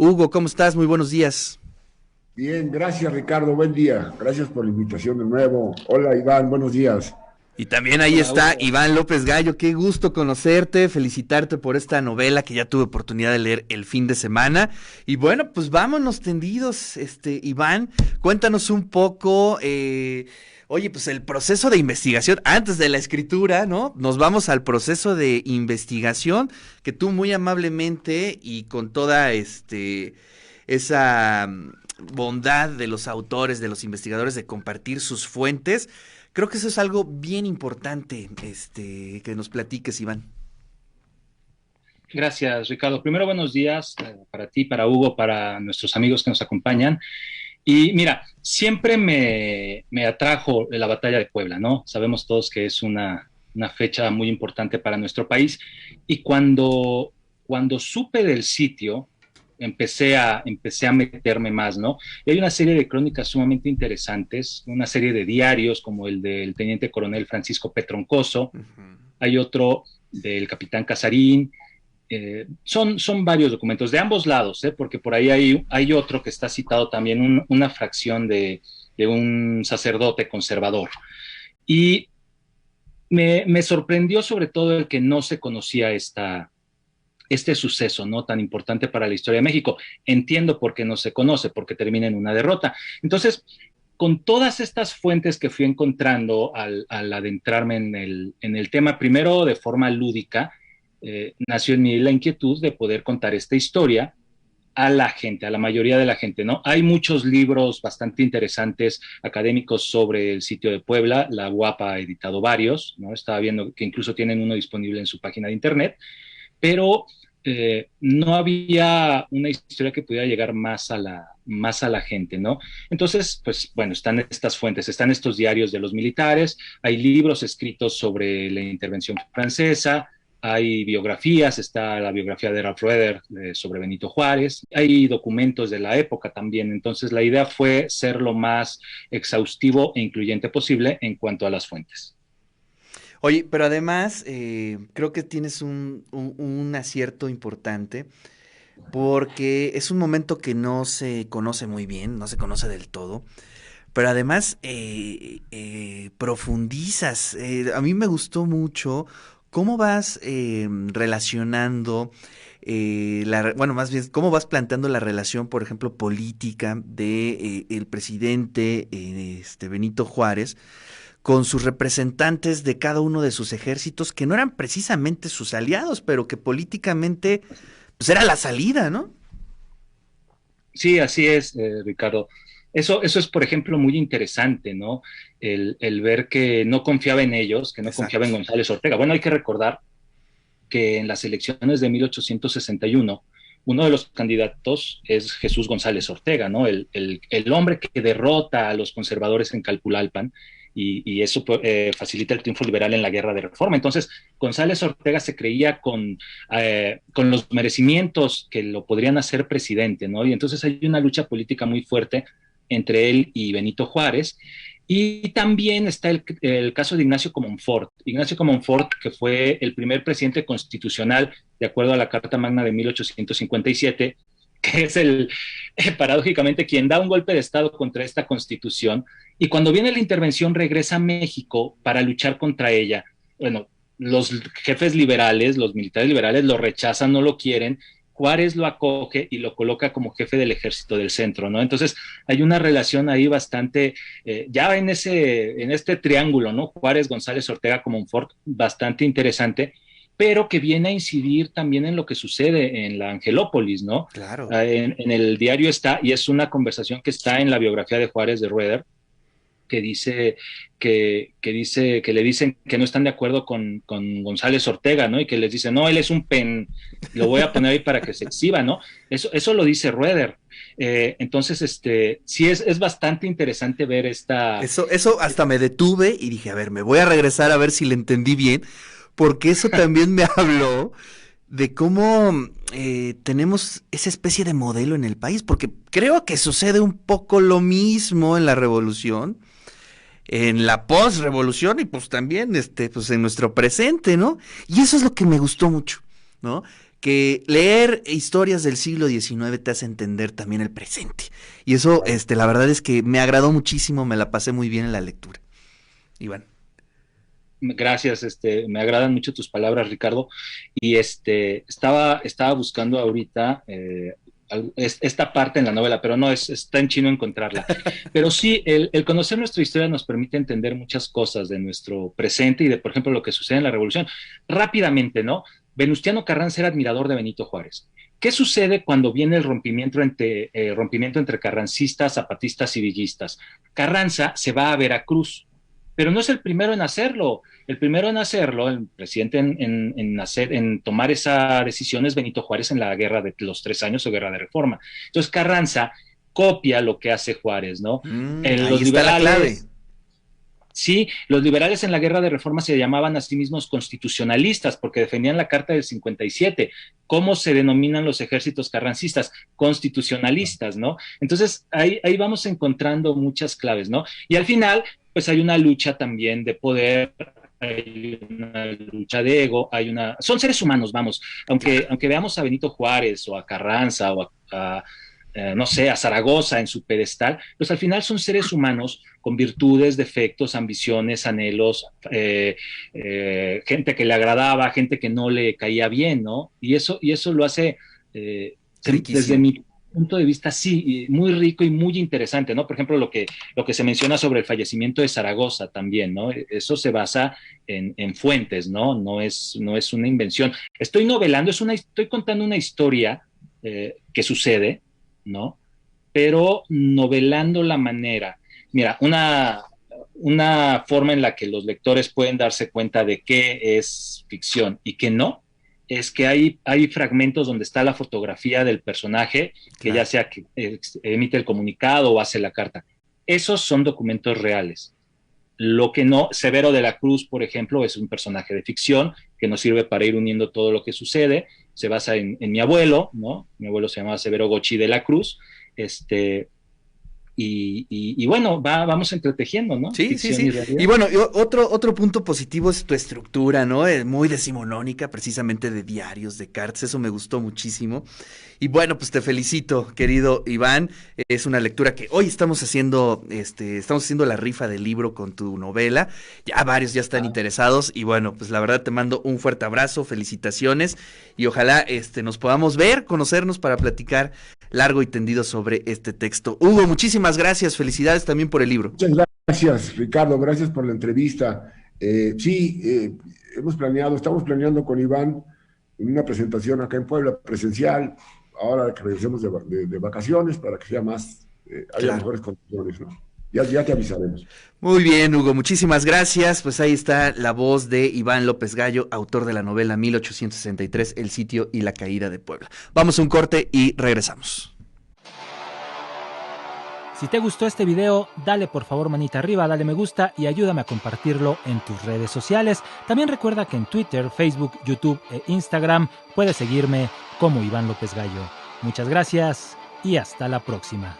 Hugo, ¿cómo estás? Muy buenos días. Bien, gracias Ricardo, buen día. Gracias por la invitación de nuevo. Hola Iván, buenos días. Y también ahí Hola, está Hugo. Iván López Gallo. Qué gusto conocerte, felicitarte por esta novela que ya tuve oportunidad de leer el fin de semana. Y bueno, pues vámonos tendidos, Iván, cuéntanos un poco, oye, pues el proceso de investigación antes de la escritura, ¿no? Nos vamos al proceso de investigación que tú muy amablemente y con toda, esa bondad de los autores, de los investigadores de compartir sus fuentes. Creo que eso es algo bien importante, que nos platiques, Iván. Gracias, Ricardo. Primero, buenos días para ti, para Hugo, para nuestros amigos que nos acompañan. Y mira, siempre me atrajo la batalla de Puebla, ¿no? Sabemos todos que es una fecha muy importante para nuestro país. Y cuando supe del sitio, empecé a meterme más, ¿no? Y hay una serie de crónicas sumamente interesantes, una serie de diarios como el del teniente coronel Francisco Petroncoso, Ujú. hay otro del capitán Casarín. Son varios documentos de ambos lados, porque por ahí hay otro que está citado también, una fracción de un sacerdote conservador. Y me sorprendió sobre todo el que no se conocía este suceso, ¿no? Tan importante para la historia de México. Entiendo por qué no se conoce, porque termina en una derrota. Entonces, con todas estas fuentes que fui encontrando al adentrarme en el tema, primero de forma lúdica, nació en mí la inquietud de poder contar esta historia a la gente, a la mayoría de la gente, ¿no? Hay muchos libros bastante interesantes académicos sobre el sitio de Puebla, la UAPA ha editado varios, ¿no? Estaba viendo que incluso tienen uno disponible en su página de internet, pero no había una historia que pudiera llegar más a la gente, ¿no? Entonces, pues bueno, están estas fuentes, están estos diarios de los militares, hay libros escritos sobre la intervención francesa, hay biografías, está la biografía de Ralph Roeder sobre Benito Juárez, hay documentos de la época también, entonces la idea fue ser lo más exhaustivo e incluyente posible en cuanto a las fuentes. Oye, pero además creo que tienes un acierto importante porque es un momento que no se conoce muy bien, no se conoce del todo, pero además profundizas. A mí me gustó mucho cómo vas relacionando, bueno, más bien, cómo vas planteando la relación, por ejemplo, política de el presidente Benito Juárez con sus representantes de cada uno de sus ejércitos, que no eran precisamente sus aliados, pero que políticamente pues era la salida, ¿no? Sí, así es, Ricardo. Eso es, por ejemplo, muy interesante, ¿no? El ver que no confiaba en ellos, que no confiaba en Exacto. González Ortega. Bueno, hay que recordar que en las elecciones de 1861, uno de los candidatos es Jesús González Ortega, ¿no? El hombre que derrota a los conservadores en Calpulalpan y eso facilita el triunfo liberal en la guerra de reforma. Entonces, González Ortega se creía con los merecimientos que lo podrían hacer presidente, ¿no? Y entonces hay una lucha política muy fuerte entre él y Benito Juárez. Y también está el caso de Ignacio Comonfort. Ignacio Comonfort, que fue el primer presidente constitucional, de acuerdo a la Carta Magna de 1857, que es paradójicamente, quien da un golpe de Estado contra esta constitución. Y cuando viene la intervención, regresa a México para luchar contra ella. Bueno, los jefes liberales, los militares liberales, lo rechazan, no lo quieren. Juárez lo acoge y lo coloca como jefe del ejército del centro, ¿no? Entonces hay una relación ahí bastante, ya en este triángulo, ¿no? Juárez, González, Ortega, Comonfort, bastante interesante, pero que viene a incidir también en lo que sucede en la Angelópolis, ¿no? Claro. En el diario está, y es una conversación que está en la biografía de Juárez de Rueder, que dice que le dicen que no están de acuerdo con González Ortega, ¿no? Y que les dice, no, él es un pen, lo voy a poner ahí para que se exhiba, ¿no? Eso lo dice Rueder. Entonces, sí es bastante interesante ver esta. Eso hasta me detuve y dije, a ver, me voy a regresar a ver si le entendí bien, porque eso también me habló de cómo tenemos esa especie de modelo en el país, porque creo que sucede un poco lo mismo en la revolución, en la post-revolución y pues también pues en nuestro presente, ¿no? Y eso es lo que me gustó mucho, ¿no? que leer historias del siglo XIX te hace entender también el presente. Y eso, la verdad es que me agradó muchísimo, me la pasé muy bien en la lectura. Iván. Gracias, me agradan mucho tus palabras, Ricardo. Y estaba buscando ahorita esta parte en la novela, pero no, está en chino encontrarla. Pero sí, el conocer nuestra historia nos permite entender muchas cosas de nuestro presente y de, por ejemplo, lo que sucede en la Revolución. Rápidamente, ¿no? Venustiano Carranza era admirador de Benito Juárez. ¿Qué sucede cuando viene el rompimiento entre carrancistas, zapatistas y villistas? Carranza se va a Veracruz, pero no es el primero en hacerlo. El primero en hacerlo, el presidente en tomar esa decisión es Benito Juárez en la Guerra de los 3 años o Guerra de Reforma. Entonces Carranza copia lo que hace Juárez, ¿no? Ahí está la clave. Sí, los liberales en la Guerra de Reforma se llamaban a sí mismos constitucionalistas porque defendían la Carta del 57. ¿Cómo se denominan los ejércitos carrancistas? Constitucionalistas, ¿no? Entonces, ahí vamos encontrando muchas claves, ¿no? Y al final, pues hay una lucha también de poder, hay una lucha de ego, son seres humanos, vamos. Aunque veamos a Benito Juárez o a Carranza o no sé, a Zaragoza en su pedestal, pues al final son seres humanos con virtudes, defectos, ambiciones, anhelos, gente que le agradaba, gente que no le caía bien, ¿no? Y eso lo hace, desde mi punto de vista, sí, muy rico y muy interesante, ¿no? Por ejemplo, lo que se menciona sobre el fallecimiento de Zaragoza también, ¿no? Eso se basa en fuentes, ¿no? No es una invención. Estoy novelando, estoy contando una historia que sucede, ¿no? Pero novelando la manera. Mira, una forma en la que los lectores pueden darse cuenta de qué es ficción y qué no, es que hay fragmentos donde está la fotografía del personaje, que claro, ya sea que emite el comunicado o hace la carta. Esos son documentos reales. Lo que no, Severo de la Cruz, por ejemplo, es un personaje de ficción que nos sirve para ir uniendo todo lo que sucede. Se basa en mi abuelo, ¿no? Mi abuelo se llamaba Severo Gochi de la Cruz, y bueno, vamos entretejiendo, ¿no? Sí, ficción sí. Y bueno, otro punto positivo es tu estructura, ¿no? Muy decimonónica, precisamente de diarios, de cartas, eso me gustó muchísimo. Y bueno, pues te felicito, querido Iván, es una lectura que hoy estamos haciendo la rifa del libro con tu novela, ya varios ya están interesados, y bueno, pues la verdad te mando un fuerte abrazo, felicitaciones, y ojalá nos podamos ver, conocernos para platicar largo y tendido sobre este texto. Hugo, muchísimas gracias, felicidades también por el libro. Muchas gracias, Ricardo, gracias por la entrevista. Estamos planeando con Iván una presentación acá en Puebla, presencial, ahora que regresemos de vacaciones, para que sea más, haya mejores condiciones, ¿no? Ya te avisaremos. Muy bien, Hugo, muchísimas gracias. Pues ahí está la voz de Iván López Gallo, autor de la novela 1863, El sitio y la caída de Puebla. Vamos a un corte y regresamos. Si te gustó este video, dale por favor manita arriba, dale me gusta y ayúdame a compartirlo en tus redes sociales. También recuerda que en Twitter, Facebook, YouTube e Instagram puedes seguirme como Iván López Gallo. Muchas gracias y hasta la próxima.